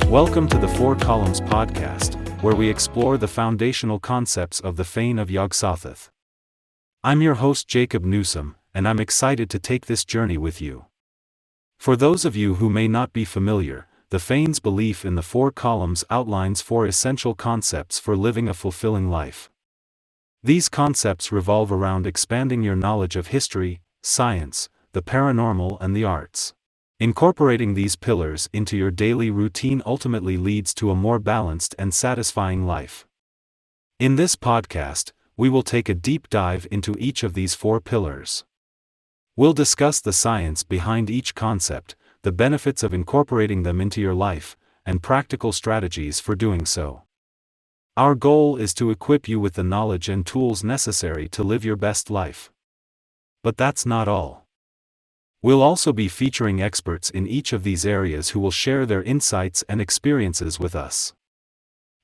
Welcome to the Four Columns podcast, where we explore the foundational concepts of the Fane of Yog-Sothoth. I'm your host Jacob Newsom, and I'm excited to take this journey with you. For those of you who may not be familiar, the Fane's belief in the Four Columns outlines four essential concepts for living a fulfilling life. These concepts revolve around expanding your knowledge of history, science, the paranormal and the arts. Incorporating these pillars into your daily routine ultimately leads to a more balanced and satisfying life. In this podcast, we will take a deep dive into each of these four pillars. We'll discuss the science behind each concept, the benefits of incorporating them into your life, and practical strategies for doing so. Our goal is to equip you with the knowledge and tools necessary to live your best life. But that's not all. We'll also be featuring experts in each of these areas who will share their insights and experiences with us.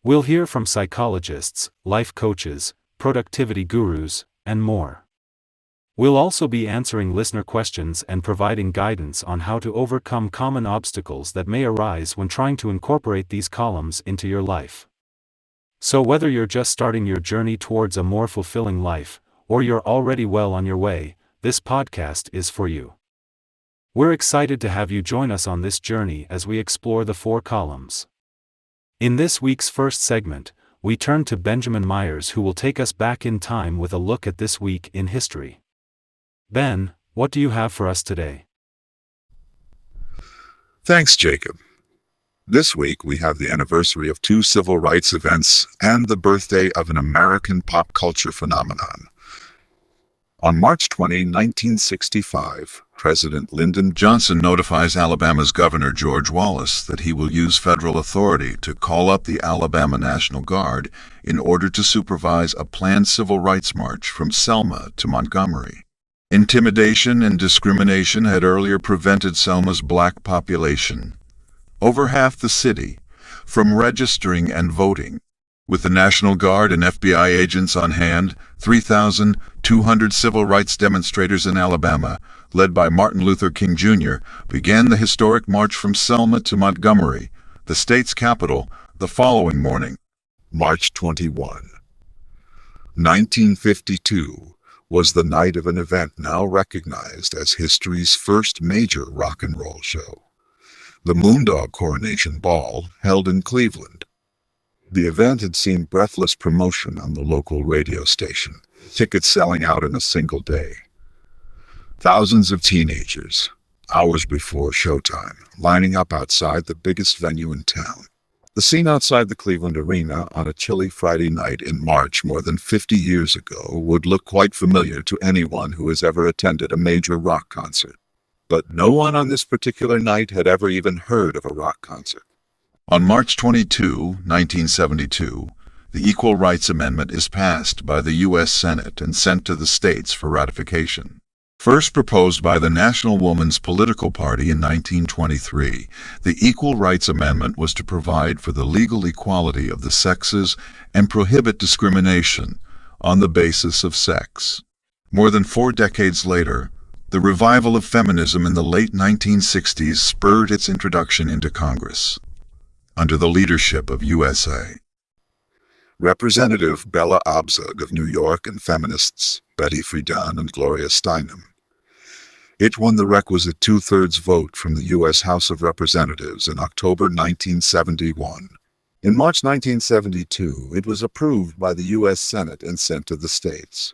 We'll hear from psychologists, life coaches, productivity gurus, and more. We'll also be answering listener questions and providing guidance on how to overcome common obstacles that may arise when trying to incorporate these columns into your life. So whether you're just starting your journey towards a more fulfilling life, or you're already well on your way, this podcast is for you. We're excited to have you join us on this journey as we explore the four columns. In this week's first segment, we turn to Benjamin Myers, who will take us back in time with a look at this week in history. Ben, what do you have for us today? Thanks, Jacob. This week we have the anniversary of two civil rights events and the birthday of an American pop culture phenomenon. On March 20, 1965, President Lyndon Johnson notifies Alabama's Governor George Wallace that he will use federal authority to call up the Alabama National Guard in order to supervise a planned civil rights march from Selma to Montgomery. Intimidation and discrimination had earlier prevented Selma's black population, over half the city, from registering and voting. With the National Guard and FBI agents on hand, 3,200 civil rights demonstrators in Alabama, led by Martin Luther King Jr., began the historic march from Selma to Montgomery, the state's capital, the following morning. March 21, 1952, was the night of an event now recognized as history's first major rock and roll show, the Moondog Coronation Ball, held in Cleveland. The event had seen breathless promotion on the local radio station, tickets selling out in a single day. Thousands of teenagers, hours before showtime, lining up outside the biggest venue in town. The scene outside the Cleveland Arena on a chilly Friday night in March more than 50 years ago would look quite familiar to anyone who has ever attended a major rock concert. But no one on this particular night had ever even heard of a rock concert. On March 22, 1972, the Equal Rights Amendment is passed by the U.S. Senate and sent to the states for ratification. First proposed by the National Woman's Political Party in 1923, the Equal Rights Amendment was to provide for the legal equality of the sexes and prohibit discrimination on the basis of sex. More than 4 decades later, the revival of feminism in the late 1960s spurred its introduction into Congress, under the leadership of USA Representative Bella Abzug of New York and feminists Betty Friedan and Gloria Steinem. It won the requisite 2/3 vote from the U.S. House of Representatives in October 1971. In March 1972, it was approved by the U.S. Senate and sent to the states.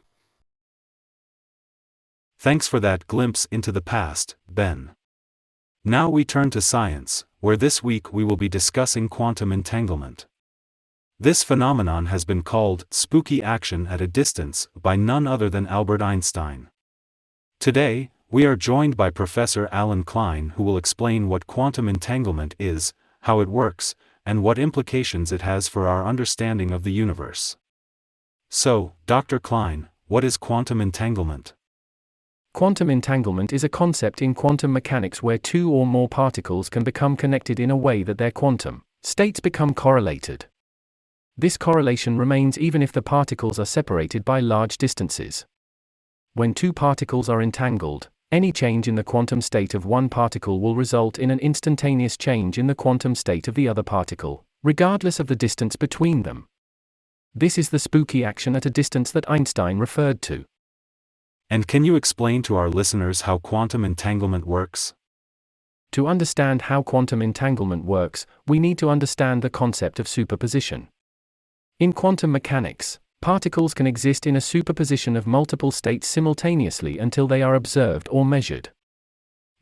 Thanks for that glimpse into the past, Ben. Now we turn to science, where this week we will be discussing quantum entanglement. This phenomenon has been called spooky action at a distance by none other than Albert Einstein. Today, we are joined by Professor Alan Klein, who will explain what quantum entanglement is, how it works, and what implications it has for our understanding of the universe. So, Dr. Klein, what is quantum entanglement? Quantum entanglement is a concept in quantum mechanics where two or more particles can become connected in a way that their quantum states become correlated. This correlation remains even if the particles are separated by large distances. When two particles are entangled, any change in the quantum state of one particle will result in an instantaneous change in the quantum state of the other particle, regardless of the distance between them. This is the spooky action at a distance that Einstein referred to. And can you explain to our listeners how quantum entanglement works? To understand how quantum entanglement works, we need to understand the concept of superposition. In quantum mechanics, particles can exist in a superposition of multiple states simultaneously until they are observed or measured.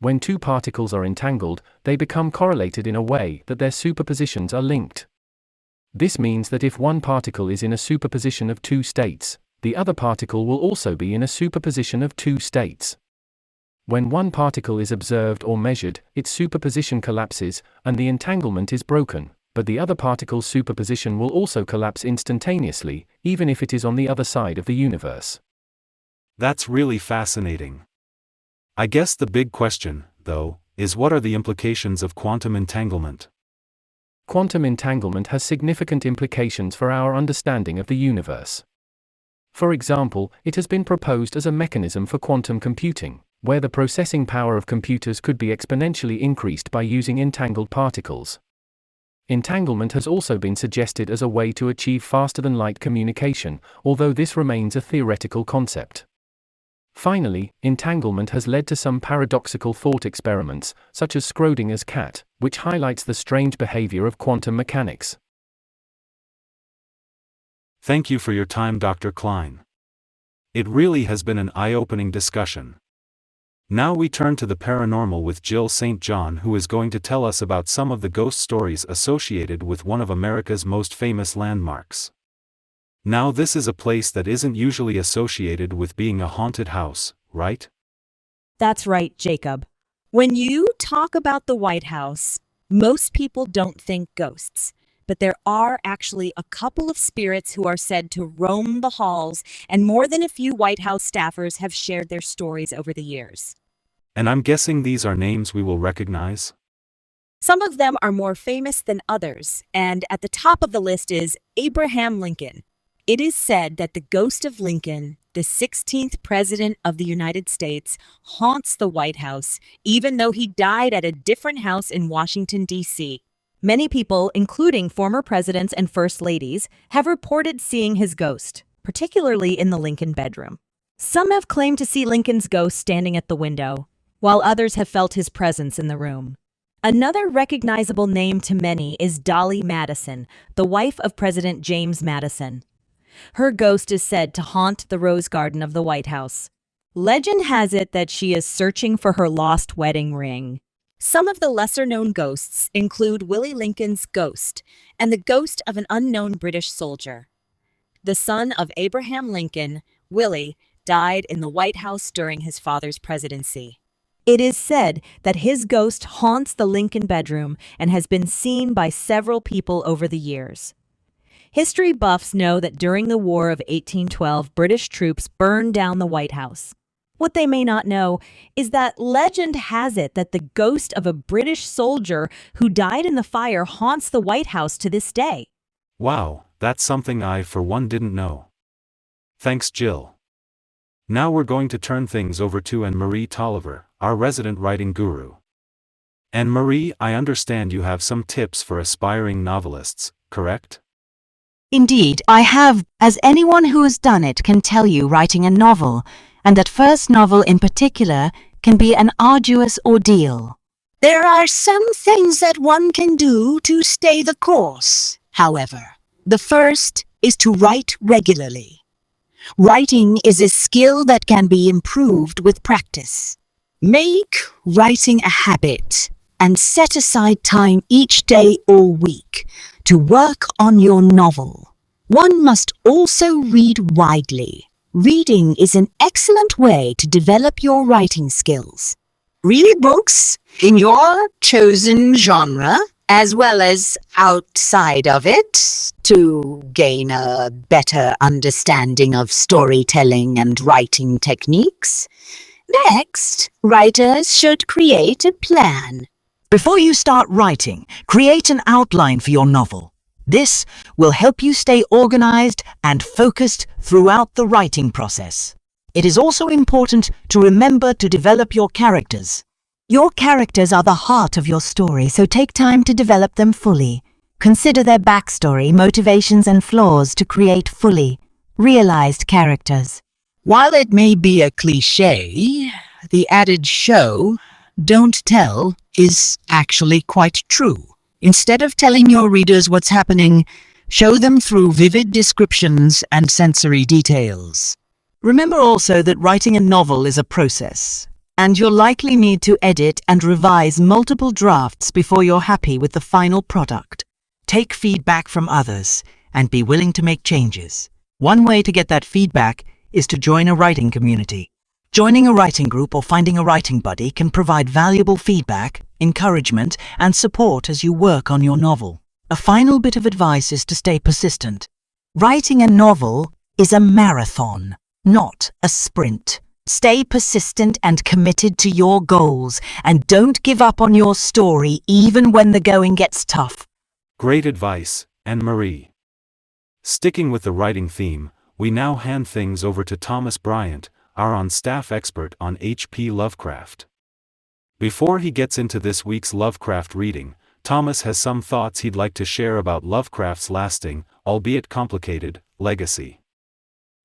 When two particles are entangled, they become correlated in a way that their superpositions are linked. This means that if one particle is in a superposition of two states, the other particle will also be in a superposition of two states. When one particle is observed or measured, its superposition collapses, and the entanglement is broken, but the other particle's superposition will also collapse instantaneously, even if it is on the other side of the universe. That's really fascinating. I guess the big question, though, is what are the implications of quantum entanglement? Quantum entanglement has significant implications for our understanding of the universe. For example, it has been proposed as a mechanism for quantum computing, where the processing power of computers could be exponentially increased by using entangled particles. Entanglement has also been suggested as a way to achieve faster-than-light communication, although this remains a theoretical concept. Finally, entanglement has led to some paradoxical thought experiments, such as Schrödinger's cat, which highlights the strange behavior of quantum mechanics. Thank you for your time, Dr. Klein. It really has been an eye-opening discussion. Now we turn to the paranormal with Jill St. John, who is going to tell us about some of the ghost stories associated with one of America's most famous landmarks. Now this is a place that isn't usually associated with being a haunted house, right? That's right, Jacob. When you talk about the White House, most people don't think ghosts. But there are actually a couple of spirits who are said to roam the halls, and more than a few White House staffers have shared their stories over the years. And I'm guessing these are names we will recognize? Some of them are more famous than others, and at the top of the list is Abraham Lincoln. It is said that the ghost of Lincoln, the 16th President of the United States, haunts the White House, even though he died at a different house in Washington, D.C. Many people, including former presidents and first ladies, have reported seeing his ghost, particularly in the Lincoln bedroom. Some have claimed to see Lincoln's ghost standing at the window, while others have felt his presence in the room. Another recognizable name to many is Dolly Madison, the wife of President James Madison. Her ghost is said to haunt the Rose Garden of the White House. Legend has it that she is searching for her lost wedding ring. Some of the lesser-known ghosts include Willie Lincoln's ghost and the ghost of an unknown British soldier. The son of Abraham Lincoln, Willie, died in the White House during his father's presidency. It is said that his ghost haunts the Lincoln bedroom and has been seen by several people over the years. History buffs know that during the War of 1812, British troops burned down the White House. What they may not know is that legend has it that the ghost of a British soldier who died in the fire haunts the White House to this day. Wow, that's something I, for one, didn't know. Thanks, Jill. Now we're going to turn things over to Anne-Marie Tolliver, our resident writing guru. Anne-Marie, I understand you have some tips for aspiring novelists, correct? Indeed, I have, as anyone who has done it can tell you, writing a novel, and that first novel in particular, can be an arduous ordeal. There are some things that one can do to stay the course, however. The first is to write regularly. Writing is a skill that can be improved with practice. Make writing a habit and set aside time each day or week to work on your novel. One must also read widely. Reading is an excellent way to develop your writing skills. Read books in your chosen genre as well as outside of it to gain a better understanding of storytelling and writing techniques. Next, writers should create a plan. Before you start writing, create an outline for your novel. This will help you stay organized and focused throughout the writing process. It is also important to remember to develop your characters. Your characters are the heart of your story, so take time to develop them fully. Consider their backstory, motivations, and flaws to create fully realized characters. While it may be a cliché, the adage show, don't tell is actually quite true. Instead of telling your readers what's happening, show them through vivid descriptions and sensory details. Remember also that writing a novel is a process, and you'll likely need to edit and revise multiple drafts before you're happy with the final product. Take feedback from others and be willing to make changes. One way to get that feedback is to join a writing community. Joining a writing group or finding a writing buddy can provide valuable feedback, encouragement, and support as you work on your novel. A final bit of advice is to stay persistent. Writing a novel is a marathon, not a sprint. Stay persistent and committed to your goals, and don't give up on your story even when the going gets tough. Great advice, Anne-Marie. Sticking with the writing theme, we now hand things over to Thomas Bryant, our on-staff expert on H.P. Lovecraft. Before he gets into this week's Lovecraft reading, Thomas has some thoughts he'd like to share about Lovecraft's lasting, albeit complicated, legacy.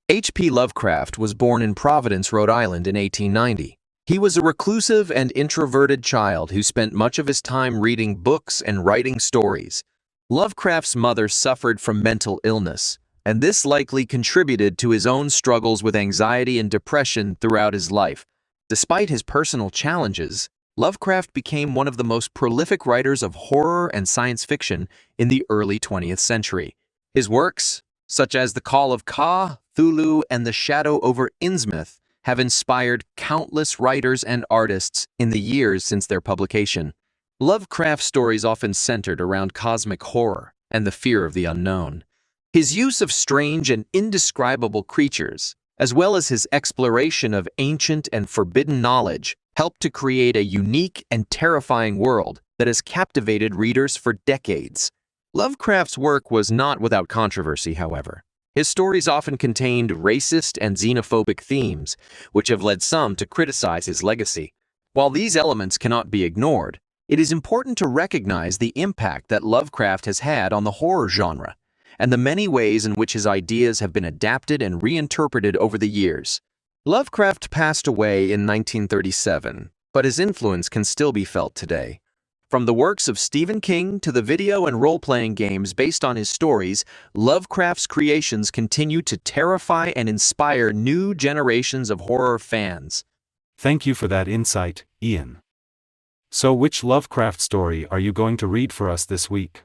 H.P. Lovecraft was born in Providence, Rhode Island in 1890. He was a reclusive and introverted child who spent much of his time reading books and writing stories. Lovecraft's mother suffered from mental illness, and this likely contributed to his own struggles with anxiety and depression throughout his life. Despite his personal challenges, Lovecraft became one of the most prolific writers of horror and science fiction in the early 20th century. His works, such as The Call of Cthulhu and The Shadow over Innsmouth, have inspired countless writers and artists in the years since their publication. Lovecraft's stories often centered around cosmic horror and the fear of the unknown. His use of strange and indescribable creatures, as well as his exploration of ancient and forbidden knowledge, helped to create a unique and terrifying world that has captivated readers for decades. Lovecraft's work was not without controversy, however. His stories often contained racist and xenophobic themes, which have led some to criticize his legacy. While these elements cannot be ignored, it is important to recognize the impact that Lovecraft has had on the horror genre, and the many ways in which his ideas have been adapted and reinterpreted over the years. Lovecraft passed away in 1937, but his influence can still be felt today. From the works of Stephen King to the video and role-playing games based on his stories, Lovecraft's creations continue to terrify and inspire new generations of horror fans. Thank you for that insight, Ian. So which Lovecraft story are you going to read for us this week?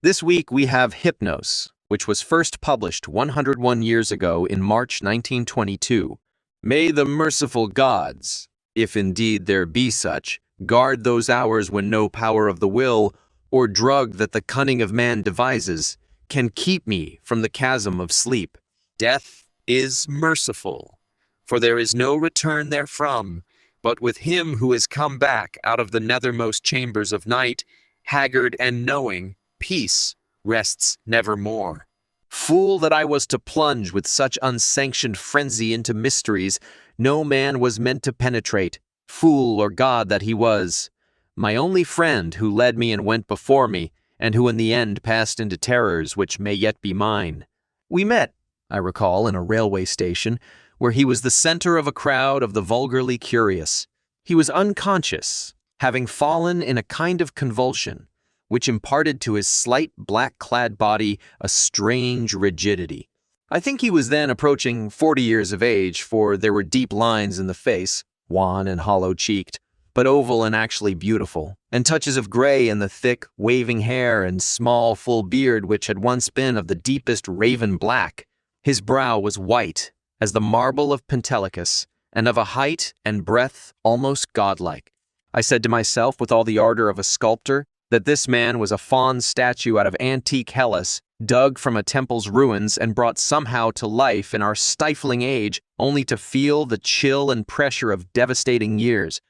This week we have Hypnos, which was first published 101 years ago in March 1922. May the merciful gods, if indeed there be such, guard those hours when no power of the will, or drug that the cunning of man devises, can keep me from the chasm of sleep. Death is merciful, for there is no return therefrom, but with him who is come back out of the nethermost chambers of night, haggard and knowing, peace rests nevermore. Fool that I was to plunge with such unsanctioned frenzy into mysteries no man was meant to penetrate, fool or god that he was. My only friend who led me and went before me, and who in the end passed into terrors which may yet be mine. We met, I recall, in a railway station, where he was the center of a crowd of the vulgarly curious. He was unconscious, having fallen in a kind of convulsion, which imparted to his slight black-clad body a strange rigidity. I think he was then approaching 40 years of age, for there were deep lines in the face, wan and hollow-cheeked, but oval and actually beautiful, and touches of gray in the thick, waving hair and small, full beard which had once been of the deepest raven black. His brow was white as the marble of Pentelicus, and of a height and breadth almost godlike. I said to myself with all the ardor of a sculptor, that this man was a faun statue out of antique Hellas, dug from a temple's ruins and brought somehow to life in our stifling age, only to feel the chill and pressure of devastating years.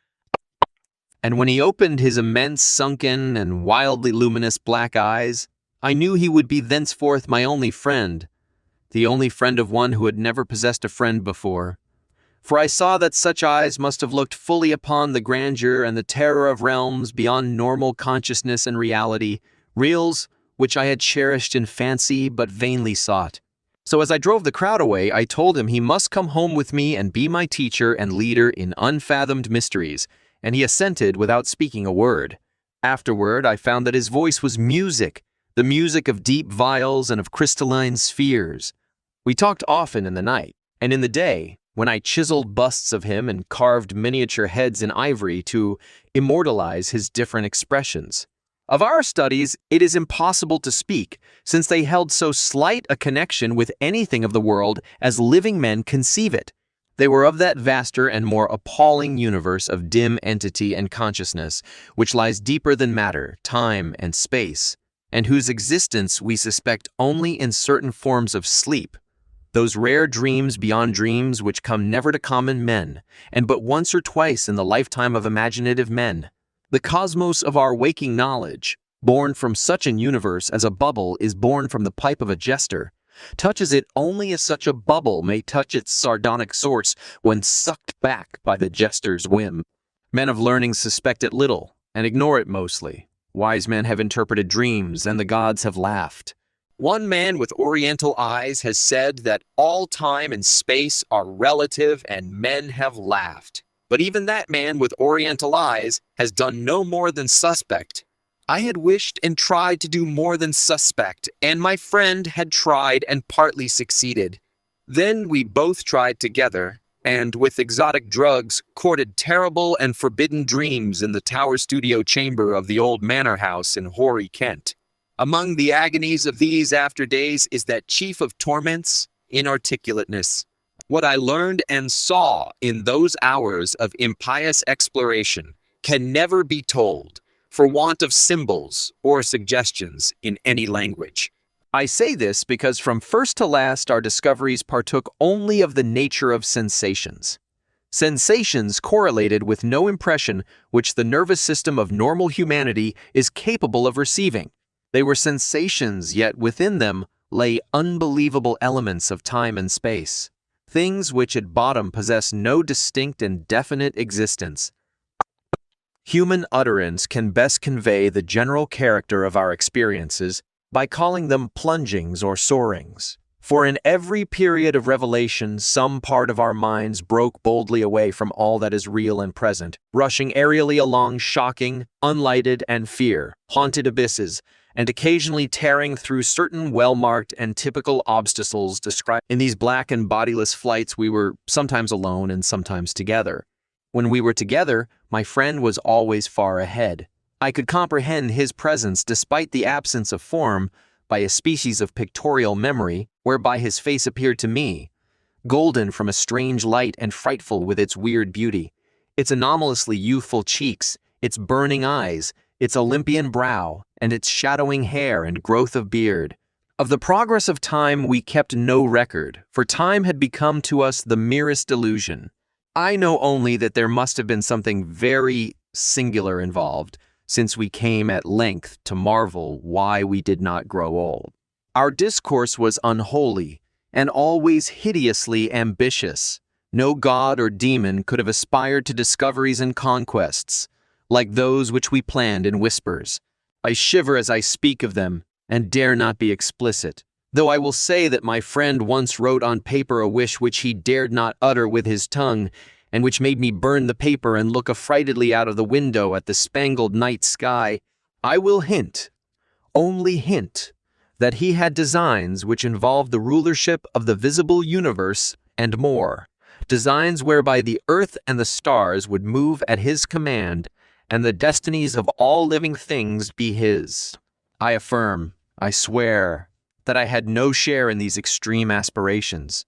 And when he opened his immense, sunken, and wildly luminous black eyes, I knew he would be thenceforth my only friend, the only friend of one who had never possessed a friend before. For I saw that such eyes must have looked fully upon the grandeur and the terror of realms beyond normal consciousness and reality, reals which I had cherished in fancy but vainly sought. So as I drove the crowd away, I told him he must come home with me and be my teacher and leader in unfathomed mysteries, and he assented without speaking a word. Afterward, I found that his voice was music, the music of deep viols and of crystalline spheres. We talked often in the night, and in the day, when I chiseled busts of him and carved miniature heads in ivory to immortalize his different expressions. Of our studies, it is impossible to speak, since they held so slight a connection with anything of the world as living men conceive it. They were of that vaster and more appalling universe of dim entity and consciousness, which lies deeper than matter, time, and space, and whose existence we suspect only in certain forms of sleep, those rare dreams beyond dreams which come never to common men, and but once or twice in the lifetime of imaginative men. The cosmos of our waking knowledge, born from such an universe as a bubble is born from the pipe of a jester, touches it only as such a bubble may touch its sardonic source when sucked back by the jester's whim. Men of learning suspect it little, and ignore it mostly. Wise men have interpreted dreams, and the gods have laughed. One man with oriental eyes has said that all time and space are relative and men have laughed. But even that man with oriental eyes has done no more than suspect. I had wished and tried to do more than suspect, and my friend had tried and partly succeeded. Then we both tried together, and with exotic drugs courted terrible and forbidden dreams in the tower studio chamber of the old manor house in hoary Kent. Among the agonies of these after days is that chief of torments, inarticulateness. What I learned and saw in those hours of impious exploration can never be told, for want of symbols or suggestions in any language. I say this because from first to last our discoveries partook only of the nature of sensations. Sensations correlated with no impression which the nervous system of normal humanity is capable of receiving. They were sensations, yet within them lay unbelievable elements of time and space, things which at bottom possess no distinct and definite existence. Human utterance can best convey the general character of our experiences by calling them plungings or soarings. For in every period of revelation, some part of our minds broke boldly away from all that is real and present, rushing aerially along shocking, unlighted, and fear-haunted abysses, and occasionally tearing through certain well-marked and typical obstacles described. In these black and bodiless flights we were sometimes alone and sometimes together. When we were together, my friend was always far ahead. I could comprehend his presence despite the absence of form by a species of pictorial memory whereby his face appeared to me, golden from a strange light and frightful with its weird beauty, its anomalously youthful cheeks, its burning eyes, its Olympian brow, and its shadowing hair and growth of beard. Of the progress of time we kept no record, for time had become to us the merest illusion. I know only that there must have been something very singular involved, since we came at length to marvel why we did not grow old. Our discourse was unholy, and always hideously ambitious. No god or demon could have aspired to discoveries and conquests, like those which we planned in whispers. I shiver as I speak of them, and dare not be explicit, though I will say that my friend once wrote on paper a wish which he dared not utter with his tongue, and which made me burn the paper and look affrightedly out of the window at the spangled night sky. I will hint, only hint, that he had designs which involved the rulership of the visible universe and more, designs whereby the earth and the stars would move at his command, and the destinies of all living things be his. I affirm, I swear, that I had no share in these extreme aspirations.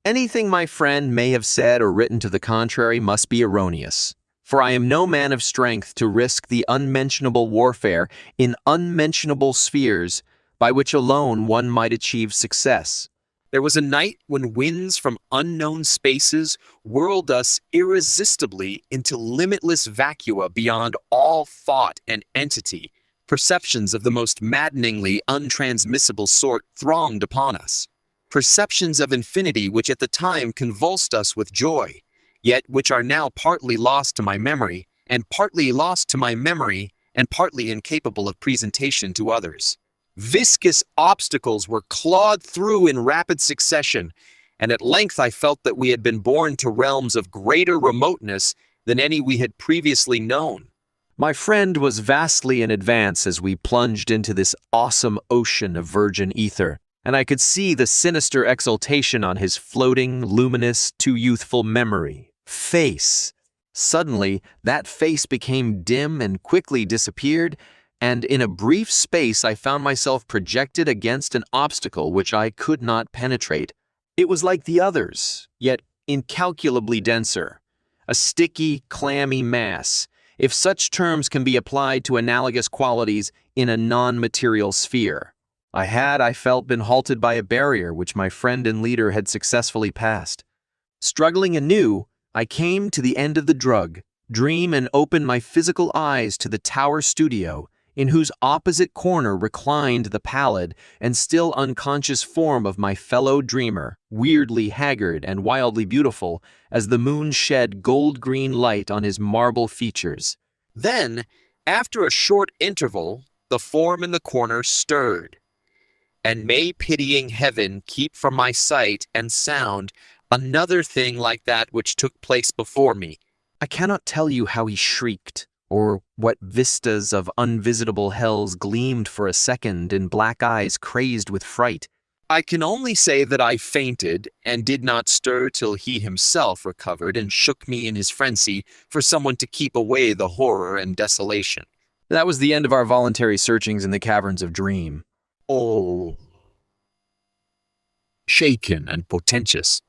Anything my friend may have said or written to the contrary must be erroneous, For I am no man of strength to risk the unmentionable warfare in unmentionable spheres by which alone one might achieve success. There was a night when winds from unknown spaces whirled us irresistibly into limitless vacua beyond all thought and entity. Perceptions of the most maddeningly untransmissible sort thronged upon us. Perceptions of infinity which at the time convulsed us with joy, yet which are now partly lost to my memory, and partly lost to my memory, and partly incapable of presentation to others. Viscous obstacles were clawed through in rapid succession, and at length I felt that we had been borne to realms of greater remoteness than any we had previously known. My friend was vastly in advance as we plunged into this awesome ocean of virgin ether, and I could see the sinister exultation on his floating, luminous, too youthful memory face. Suddenly, that face became dim and quickly disappeared, and in a brief space I found myself projected against an obstacle which I could not penetrate. It was like the others, yet incalculably denser. A sticky, clammy mass, if such terms can be applied to analogous qualities in a non-material sphere. I felt, been halted by a barrier which my friend and leader had successfully passed. Struggling anew, I came to the end of the dream and opened my physical eyes to the tower studio, in whose opposite corner reclined the pallid and still unconscious form of my fellow dreamer, weirdly haggard and wildly beautiful as the moon shed gold-green light on his marble features. Then, after a short interval, the form in the corner stirred. And may pitying heaven keep from my sight and sound another thing like that which took place before me. I cannot tell you how he shrieked, or what vistas of unvisitable hells gleamed for a second in black eyes crazed with fright. I can only say that I fainted and did not stir till he himself recovered and shook me in his frenzy for someone to keep away the horror and desolation. That was the end of our voluntary searchings in the caverns of dream. Oh, shaken and portentous.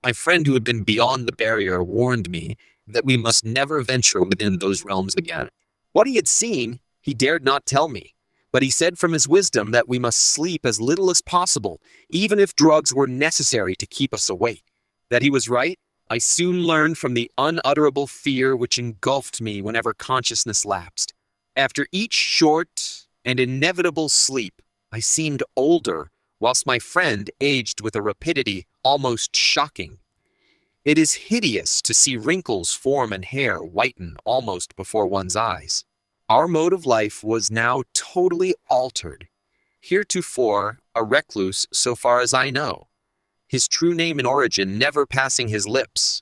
My friend who had been beyond the barrier warned me that we must never venture within those realms again. What he had seen, he dared not tell me, but he said from his wisdom that we must sleep as little as possible, even if drugs were necessary to keep us awake. That he was right, I soon learned from the unutterable fear which engulfed me whenever consciousness lapsed. After each short and inevitable sleep, I seemed older, whilst my friend aged with a rapidity almost shocking. It is hideous to see wrinkles form and hair whiten almost before one's eyes. Our mode of life was now totally altered. Heretofore a recluse so far as I know, his true name and origin never passing his lips.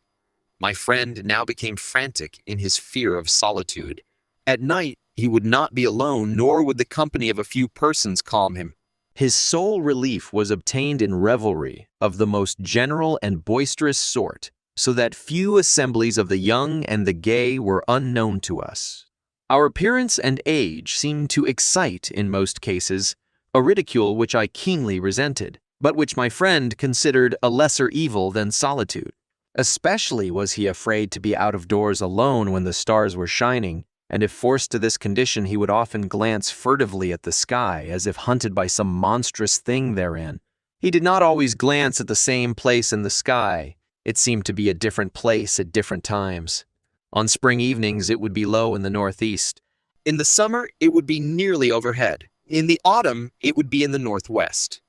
My friend now became frantic in his fear of solitude. At night he would not be alone, nor would the company of a few persons calm him. His sole relief was obtained in revelry of the most general and boisterous sort, so that few assemblies of the young and the gay were unknown to us. Our appearance and age seemed to excite, in most cases, a ridicule which I keenly resented, but which my friend considered a lesser evil than solitude. Especially was he afraid to be out of doors alone when the stars were shining, and if forced to this condition he would often glance furtively at the sky, as if hunted by some monstrous thing therein. He did not always glance at the same place in the sky. It seemed to be a different place at different times. On spring evenings it would be low in the northeast. In the summer it would be nearly overhead. In the autumn it would be in the northwest.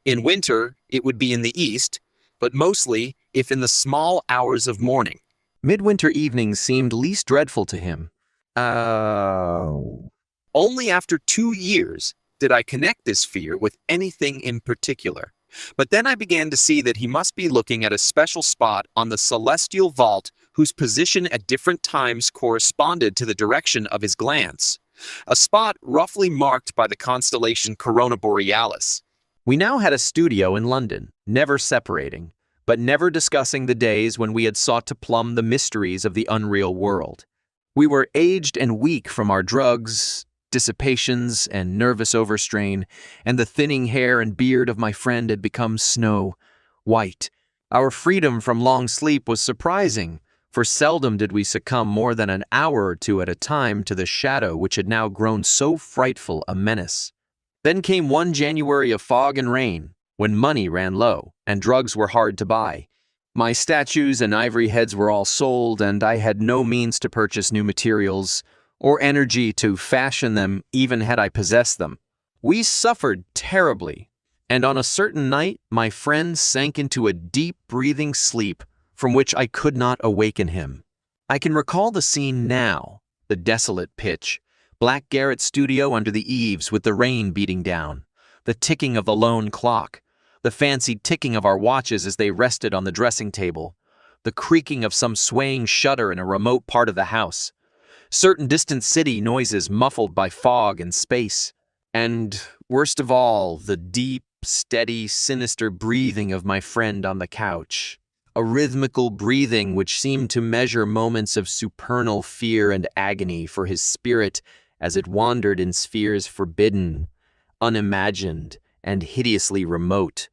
In winter it would be in the east, but mostly if in the small hours of morning. Midwinter evenings seemed least dreadful to him. Only after 2 years did I connect this fear with anything in particular. But then I began to see that he must be looking at a special spot on the celestial vault whose position at different times corresponded to the direction of his glance, a spot roughly marked by the constellation Corona Borealis. We now had a studio in London, never separating, but never discussing the days when we had sought to plumb the mysteries of the unreal world. We were aged and weak from our drugs, dissipations, and nervous overstrain, and the thinning hair and beard of my friend had become snow white. Our freedom from long sleep was surprising, for seldom did we succumb more than an hour or two at a time to the shadow which had now grown so frightful a menace. Then came one January of fog and rain, when money ran low, and drugs were hard to buy. My statues and ivory heads were all sold, and I had no means to purchase new materials, or energy to fashion them, even had I possessed them. We suffered terribly, and on a certain night my friend sank into a deep breathing sleep from which I could not awaken him. I can recall the scene now, the desolate pitch, black garret studio under the eaves with the rain beating down, the ticking of the lone clock, the fancied ticking of our watches as they rested on the dressing table, the creaking of some swaying shutter in a remote part of the house, certain distant city noises muffled by fog and space, and, worst of all, the deep, steady, sinister breathing of my friend on the couch, a rhythmical breathing which seemed to measure moments of supernal fear and agony for his spirit as it wandered in spheres forbidden, unimagined, and hideously remote,